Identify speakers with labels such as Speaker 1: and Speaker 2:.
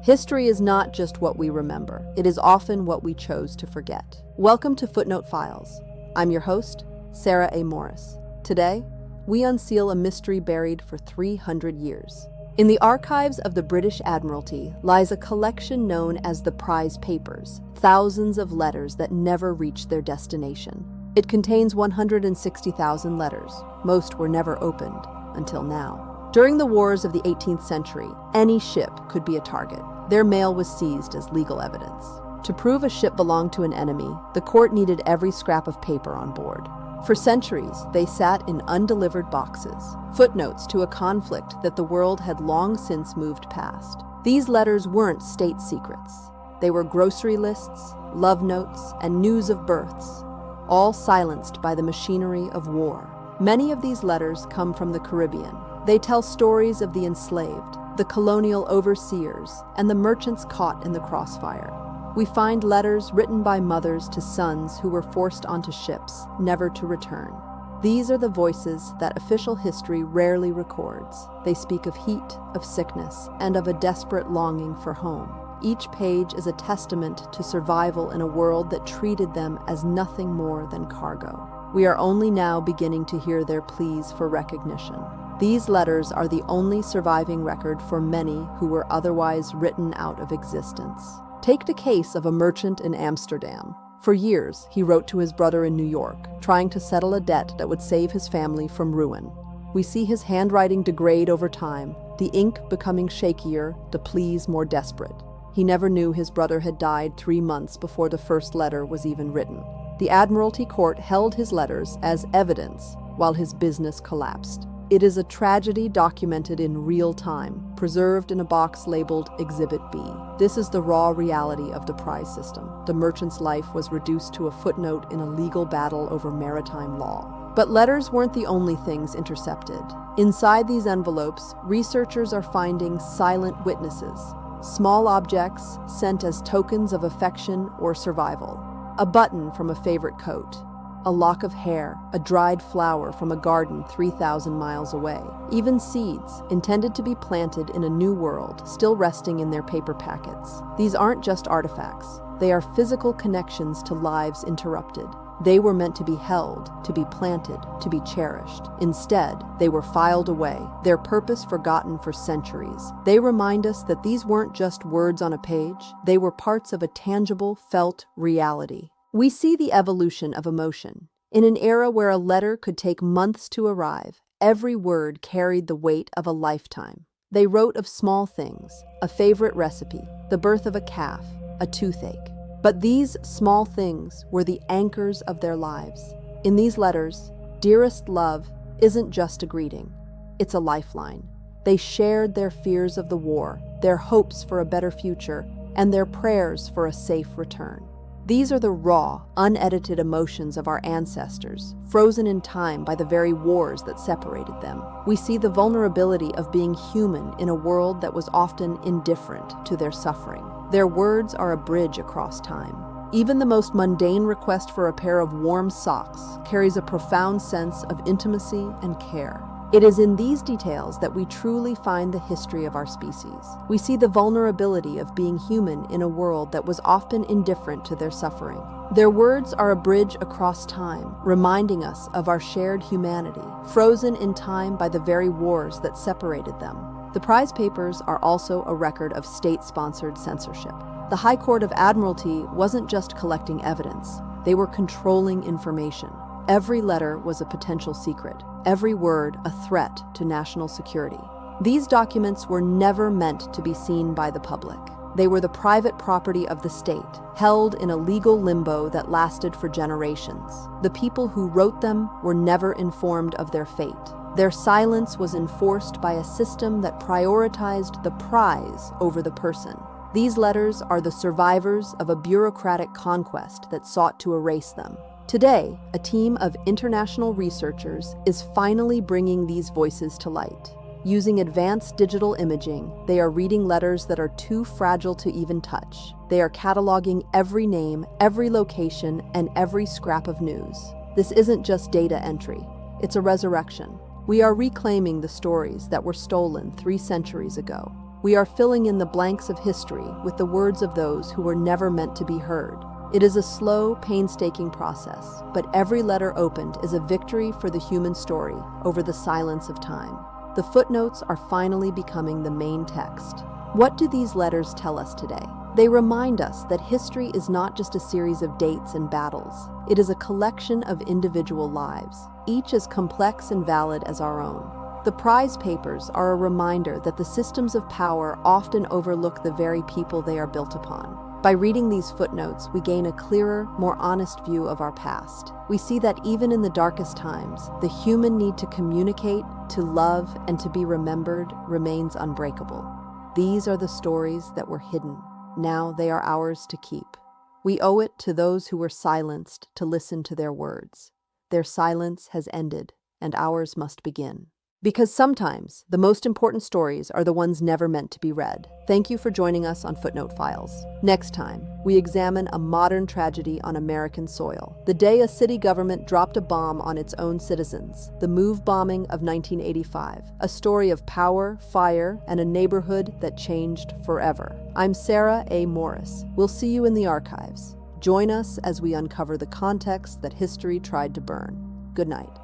Speaker 1: History is not just what we remember, it is often what we chose to forget. Welcome to Footnote Files. I'm your host, Sarah A. Morris. Today, we unseal a mystery buried for 300 years. In the archives of the British Admiralty lies a collection known as the Prize Papers, thousands of letters that never reached their destination. It contains 160,000 letters. Most were never opened until now. During the wars of the 18th century, any ship could be a target. Their mail was seized as legal evidence. To prove a ship belonged to an enemy, the court needed every scrap of paper on board. For centuries, they sat in undelivered boxes, footnotes to a conflict that the world had long since moved past. These letters weren't state secrets. They were grocery lists, love notes, and news of births, all silenced by the machinery of war. Many of these letters come from the Caribbean. They tell stories of the enslaved, the colonial overseers, and the merchants caught in the crossfire. We find letters written by mothers to sons who were forced onto ships, never to return. These are the voices that official history rarely records. They speak of heat, of sickness, and of a desperate longing for home. Each page is a testament to survival in a world that treated them as nothing more than cargo. We are only now beginning to hear their pleas for recognition. These letters are the only surviving record for many who were otherwise written out of existence. Take the case of a merchant in Amsterdam. For years, he wrote to his brother in New York, trying to settle a debt that would save his family from ruin. We see his handwriting degrade over time, the ink becoming shakier, the pleas more desperate. He never knew his brother had died 3 months before the first letter was even written. The Admiralty Court held his letters as evidence while his business collapsed. It is a tragedy documented in real time, preserved in a box labeled Exhibit B. This is the raw reality of the prize system. The merchant's life was reduced to a footnote in a legal battle over maritime law. But letters weren't the only things intercepted. Inside these envelopes, researchers are finding silent witnesses, small objects sent as tokens of affection or survival. A button from a favorite coat, a lock of hair, a dried flower from a garden 3,000 miles away. Even seeds, intended to be planted in a new world, still resting in their paper packets. These aren't just artifacts. They are physical connections to lives interrupted. They were meant to be held, to be planted, to be cherished. Instead, they were filed away, their purpose forgotten for centuries. They remind us that these weren't just words on a page. They were parts of a tangible, felt reality. We see the evolution of emotion. In an era where a letter could take months to arrive, every word carried the weight of a lifetime. They wrote of small things, a favorite recipe, the birth of a calf, a toothache. But these small things were the anchors of their lives. In these letters, dearest love isn't just a greeting, it's a lifeline. They shared their fears of the war, their hopes for a better future, and their prayers for a safe return. These are the raw, unedited emotions of our ancestors, frozen in time by the very wars that separated them. We see the vulnerability of being human in a world that was often indifferent to their suffering. Their words are a bridge across time. Even the most mundane request for a pair of warm socks carries a profound sense of intimacy and care. It is in these details that we truly find the history of our species. We see the vulnerability of being human in a world that was often indifferent to their suffering. Their words are a bridge across time, reminding us of our shared humanity, frozen in time by the very wars that separated them. The prize papers are also a record of state-sponsored censorship. The High Court of Admiralty wasn't just collecting evidence, they were controlling information. Every letter was a potential secret, every word a threat to national security. These documents were never meant to be seen by the public. They were the private property of the state, held in a legal limbo that lasted for generations. The people who wrote them were never informed of their fate. Their silence was enforced by a system that prioritized the prize over the person. These letters are the survivors of a bureaucratic conquest that sought to erase them. Today, a team of international researchers is finally bringing these voices to light. Using advanced digital imaging, they are reading letters that are too fragile to even touch. They are cataloging every name, every location, and every scrap of news. This isn't just data entry, it's a resurrection. We are reclaiming the stories that were stolen 3 centuries ago. We are filling in the blanks of history with the words of those who were never meant to be heard. It is a slow, painstaking process, but every letter opened is a victory for the human story over the silence of time. The footnotes are finally becoming the main text. What do these letters tell us today? They remind us that history is not just a series of dates and battles. It is a collection of individual lives, each as complex and valid as our own. The prize papers are a reminder that the systems of power often overlook the very people they are built upon. By reading these footnotes, we gain a clearer, more honest view of our past. We see that even in the darkest times, the human need to communicate, to love, and to be remembered remains unbreakable. These are the stories that were hidden. Now they are ours to keep. We owe it to those who were silenced to listen to their words. Their silence has ended, and ours must begin. Because sometimes the most important stories are the ones never meant to be read. Thank you for joining us on Footnote Files. Next time, we examine a modern tragedy on American soil. The day a city government dropped a bomb on its own citizens. The Move bombing of 1985. A story of power, fire, and a neighborhood that changed forever. I'm Sarah A. Morris. We'll see you in the archives. Join us as we uncover the context that history tried to burn. Good night.